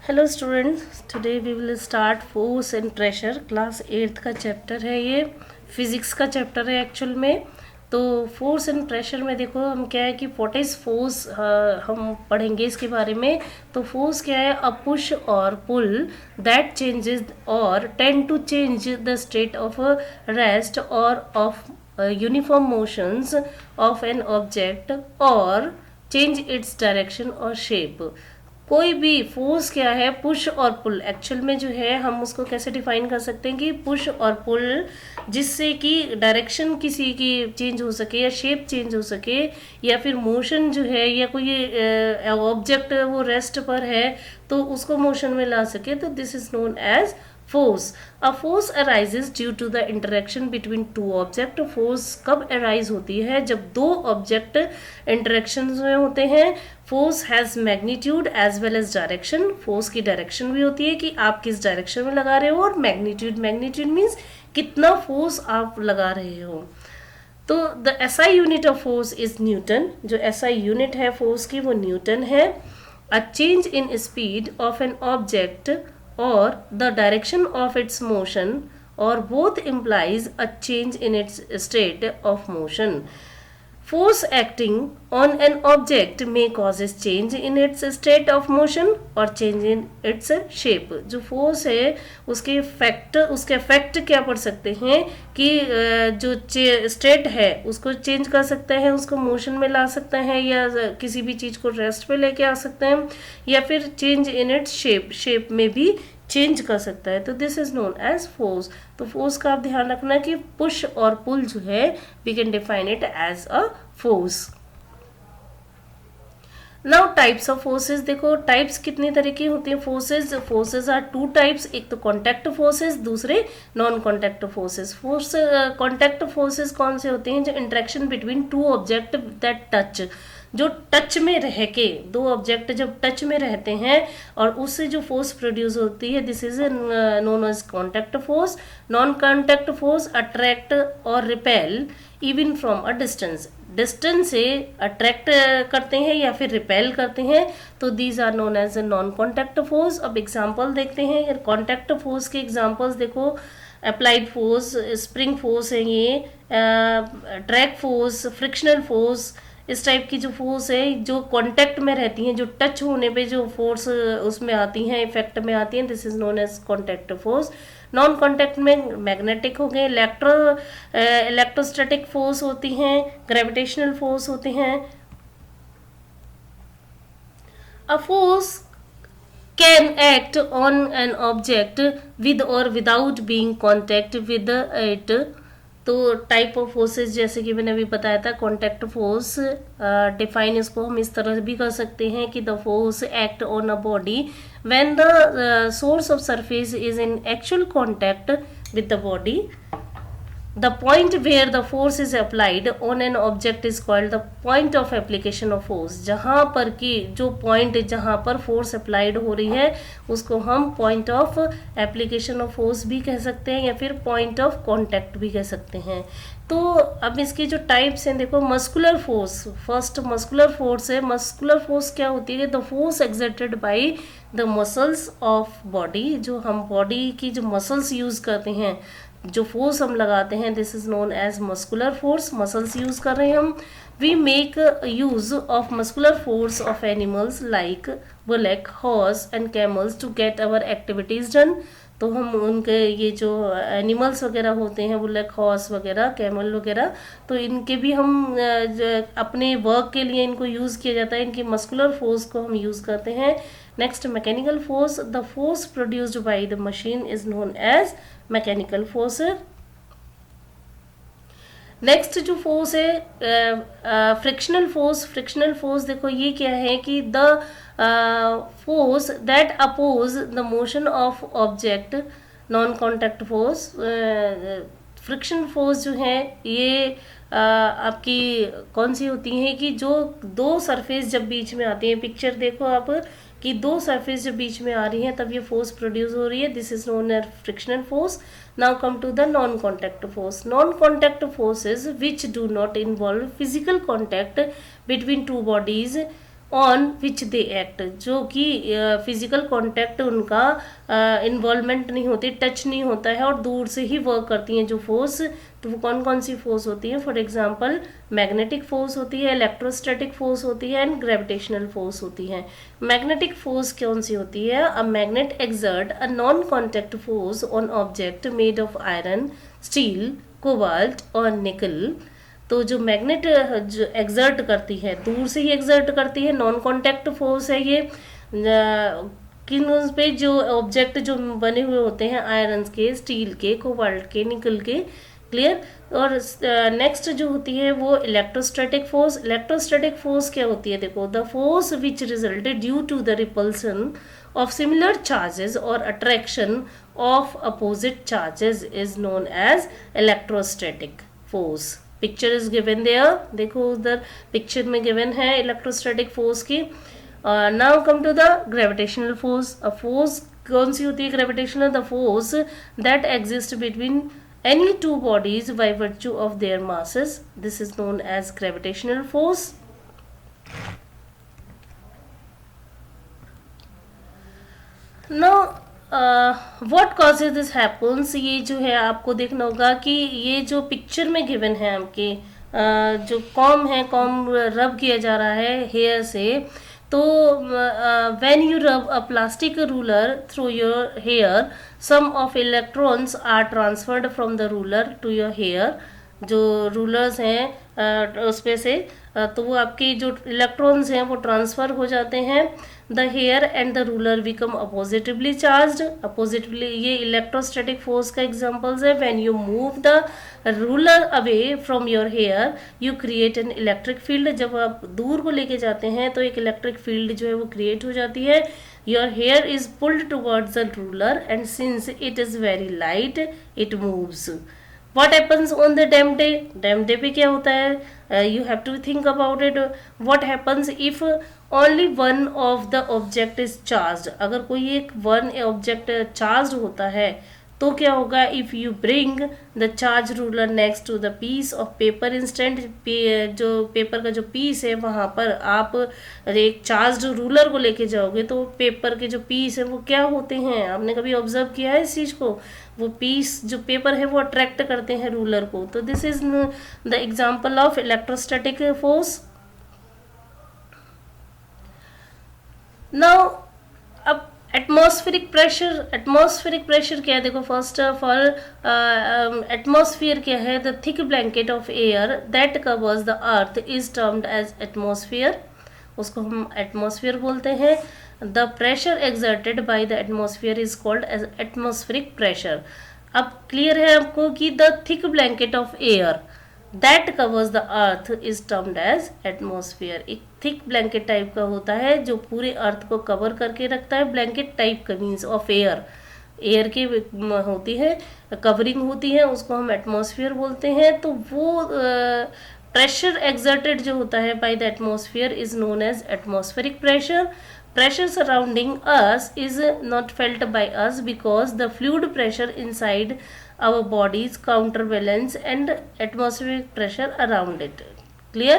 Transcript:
Hello students, today we will start force and pressure. Class 8th का chapter है, ये physics का chapter है एक्चुअल में। तो फोर्स एंड प्रेशर में देखो हम क्या है कि व्हाट इज फोर्स हम पढ़ेंगे इसके बारे में। तो फोर्स क्या है? A push or pull that changes or tend to change the state of rest or of uniform motions of an object or change its direction or shape. कोई भी फोर्स क्या है? Push or pull. एक्चुअल में जो है हम उसको कैसे डिफाइन कर सकते हैं कि पुश और पुल, जिससे कि डायरेक्शन किसी की चेंज हो सके या शेप चेंज हो सके, या फिर मोशन जो है या कोई ऑब्जेक्ट वो रेस्ट पर है तो उसको मोशन में ला सके, तो this is known as force. A force arises due to the interaction between two object. Force कब अराइज होती है? जब दो ऑब्जेक्ट इंटरेक्शन में होते हैं। Force has magnitude as well as direction. Force की डायरेक्शन भी होती है कि आप किस डायरेक्शन में लगा रहे हो, और मैग्नीट्यूड, मैग्नीट्यूड मीन्स कितना फोर्स आप लगा रहे हो। तो the SI unit of force is Newton. जो एसआई यूनिट है फोर्स की वो न्यूटन है। A change in speed of an object or the direction of its motion or both implies a change in its state of motion. Force acting on an object may causes change in its state of motion or change in its shape. जो force है उसके effect क्या पड़ सकते हैं कि जो state है उसको चेंज कर सकता है, उसको मोशन में ला सकता है, या किसी भी चीज को रेस्ट पे लेके आ सकते हैं, या फिर चेंज इन इट्स शेप में भी चेंज कर सकता है। तो this is known as force. तो फोर्स का आप ध्यान रखना कि पुश और पुल जो है we can define it as a force. Now types of forces देखो, टाइप्स कितनी तरह की होती है फोर्सेस आर टू टाइप्स। एक तो कॉन्टैक्ट फोर्सेस, दूसरे non contact forces. Contact forces कौन से होते हैं? जो interaction between two object that touch, जो टच में रह के दो ऑब्जेक्ट जब टच में रहते हैं और उससे जो फोर्स प्रोड्यूस होती है, this is known as contact force. Non contact force attract और repel even from a distance. Distance से अट्रैक्ट करते हैं या फिर रिपेल करते हैं, तो these are known as non contact force. अब एग्जाम्पल देखते हैं कॉन्टैक्ट फोर्स के एग्जाम्पल्स। देखो, अप्लाइड फोर्स, स्प्रिंग फोर्स है ये, ड्रैग फोर्स, फ्रिक्शनल फोर्स। इस टाइप की जो फोर्स है जो कांटेक्ट में रहती हैं, जो टच होने पे जो फोर्स उसमें आती हैं, इफेक्ट में आती हैं, this is known as contact force. Non contact में मैग्नेटिक हो गए, इलेक्ट्रोस्टैटिक फोर्स होती हैं, ग्रेविटेशनल फोर्स होते हैं। A force can act on an object with or without being contact with it। तो टाइप ऑफ फोर्सेस जैसे कि मैंने अभी बताया था, कॉन्टैक्ट फोर्स डिफाइन इसको हम इस तरह भी कर सकते हैं कि the force act on a body when the source of surface is in actual contact with the body. The point where the force is applied on an object is called the point of application of force। जहाँ पर कि जो point जहाँ पर force applied हो रही है उसको हम point of application of force भी कह सकते हैं, या फिर पॉइंट ऑफ कॉन्टैक्ट भी कह सकते हैं। तो अब इसकी जो टाइप्स हैं देखो, muscular force. First muscular force है। मस्कुलर फोर्स क्या होती है? The force exerted by the muscles of body. जो हम बॉडी की जो मसल्स यूज करते हैं, जो फोर्स हम लगाते हैं, this is known as muscular force. Muscles use कर रहे हैं हम। We make use of muscular force of animals like bullock, horse and camels to get our activities done. तो हम उनके ये जो एनिमल्स वगैरह होते हैं, बुलक, हॉर्स वगैरह, कैमल वगैरह, तो इनके भी हम अपने वर्क के लिए इनको यूज़ किया जाता है। इनकी मस्कुलर फोर्स को हम यूज़ करते हैं। Next, mechanical force. The force produced by the machine is known as mechanical force. Next जो फोर्स है फ्रिक्शनल फोर्स। फ्रिक्शनल फोर्स देखो ये क्या है कि the force that oppose the motion of object, non contact force. Friction force जो है ये आपकी कौन सी होती है कि जो दो सरफेस जब बीच में आती है, पिक्चर देखो आप कि दो सरफेस जब बीच में आ रही हैं तब ये फोर्स प्रोड्यूस हो रही है, this is known as frictional force. Now come to the non contact force. Non contact forces which do not involve physical contact between two bodies on which they act, जो कि physical contact उनका involvement नहीं होती, touch नहीं होता है और दूर से ही वर्क करती हैं जो फोर्स। तो वो कौन कौन सी फोर्स होती है? फॉर एग्जांपल मैग्नेटिक फोर्स होती है, इलेक्ट्रोस्टैटिक फोर्स होती है एंड ग्रेविटेशनल फोर्स होती है। मैग्नेटिक फोर्स कौन सी होती है? A magnet exert a non contact force on object made of iron, steel, cobalt और निकल। तो जो मैग्नेट जो एग्जर्ट करती है, दूर से ही एग्जर्ट करती है, नॉन कॉन्टैक्ट फोर्स है ये। किन उस पे जो ऑब्जेक्ट जो बने हुए होते हैं आयरन के, स्टील के, कोबाल्ट के, निकल के, क्लियर। और नेक्स्ट जो होती है वो इलेक्ट्रोस्टैटिक फोर्स। इलेक्ट्रोस्टैटिक फोर्स क्या होती है? देखो, the force which resulted due to the repulsion of similar charges or attraction of opposite charges is known as electrostatic force. Picture is given there, देखो उधर पिक्चर में given है electrostatic force की। now come to the gravitational force. a force कौन सी होती है gravitational? the force that exists between any two bodies by virtue of their masses, this is known as gravitational force. Know what causes this happens, ये जो है आपको देखना होगा कि ये जो पिक्चर में गिवन है आपके जो कॉम है, कॉम रब किया जा रहा है हेयर से। तो when you rub a plastic ruler through your hair, some of electrons are transferred from the ruler to your hair. जो रूलर्स हैं उस पे से तो वो आपके जो इलेक्ट्रॉन्स हैं वो ट्रांसफर हो जाते हैं। The hair and the ruler become a positively charged. A positively, ये इलेक्ट्रोस्टैटिक फोर्स का एग्जांपल्स है। When you move the ruler away from your hair you create an electric field. जब आप दूर को लेके जाते हैं तो एक इलेक्ट्रिक फील्ड जो है वो क्रिएट हो जाती है। Your here is pulled towards the ruler and since it is very light it moves. What happens on the damp day? Damp day पे क्या होता है? You have to think about it. What happens if only one of the object is charged? अगर कोई एक one object charged होता है तो क्या होगा? If you bring the charge ruler next to the piece of paper instant, जो paper का जो पीस है वहां पर आप एक चार्ज रूलर को लेके जाओगे तो पेपर के जो पीस है वो क्या होते हैं? आपने कभी ऑब्जर्व किया है इस चीज को? वो पीस जो पेपर है वो अट्रैक्ट करते हैं रूलर को। तो this is the example of electrostatic force. Now अब एटमॉस्फेरिक प्रेशर क्या है? देखो, फर्स्ट ऑफ ऑल एटमॉस्फेयर क्या है? The thick blanket of air that covers the earth is termed as atmosphere, उसको हम एटमॉस्फेयर बोलते हैं। The pressure exerted by the atmosphere is called as atmospheric pressure. अब क्लियर है आपको कि the thick blanket of air that covers the earth is termed as atmosphere. एक thick blanket type का होता है जो पूरे अर्थ को कवर करके रखता है। ब्लैंकेट टाइप का मीन्स ऑफ एयर की होती है, कवरिंग होती है, उसको हम एटमॉस्फेयर बोलते हैं। तो वो प्रेशर एक्सर्टेड जो होता है by the atmosphere is known as atmospheric pressure. Pressure surrounding us is not felt by us because the fluid pressure inside our bodies counterbalance and atmospheric pressure around it. Clear?